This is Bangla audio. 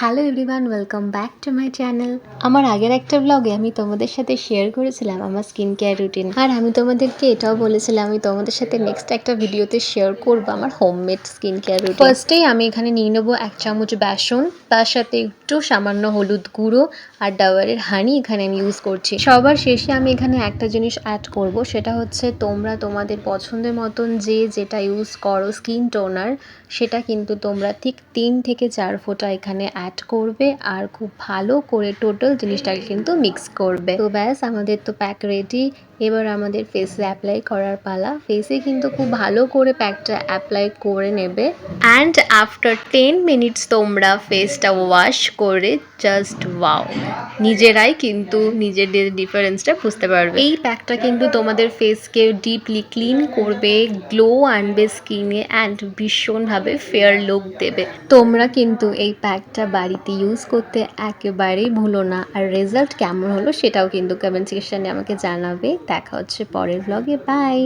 Hello everyone, welcome back to my channel. আমার আগের একটা ব্লগে আমি তোমাদের সাথে শেয়ার করেছিলাম আমার স্কিন কেয়ার রুটিন, আর আমি তোমাদেরকে এটাও বলেছিলাম আমি তোমাদের সাথে নেক্সট একটা ভিডিওতে শেয়ার করবো আমার হোমমেড স্কিন কেয়ার রুটিন। ফার্স্টেই আমি এখানে নিয়ে নেবো 1 চামচ বেসন, তার সাথে একটু সামান্য হলুদ গুঁড়ো আর ডাবরের হানি এখানে আমি ইউজ করছি। সবার শেষে আমি এখানে একটা জিনিস অ্যাড করব, সেটা হচ্ছে তোমরা তোমাদের পছন্দের মতন যেটা ইউজ করো স্কিন টোনার, সেটা কিন্তু তোমরা ঠিক 3 থেকে 4 ফোঁটা এখানে অ্যাড করবে আর খুব ভালো করে টোটাল জিনিসটাকে কিন্তু মিক্স করবে। তো ব্যাস, আমাদের তো প্যাক রেডি। এবার আমাদের ফেসে অ্যাপ্লাই করার পালা। ফেসে কিন্তু খুব ভালো করে প্যাকটা অ্যাপ্লাই করে নেবে অ্যান্ড আফটার 10 মিনিটস তোমরা ফেসটা ওয়াশ করে জাস্ট ওয়াও, নিজেরাই কিন্তু নিজেদের ডিফারেন্সটা বুঝতে পারবে। এই প্যাকটা কিন্তু তোমাদের ফেসকে ডিপলি ক্লিন করবে, গ্লো আনবে স্কিনে অ্যান্ড ভীষণভাবে ফেয়ার লুক দেবে। তোমরা কিন্তু এই প্যাকটা বাড়িতে ইউজ করতে একেবারেই ভুলো না। আর রেজাল্ট কেমন হলো সেটাও কিন্তু কমেন্ট সেকশনে আমাকে জানাবে। দেখা হচ্ছে পরের ব্লগে। বাই।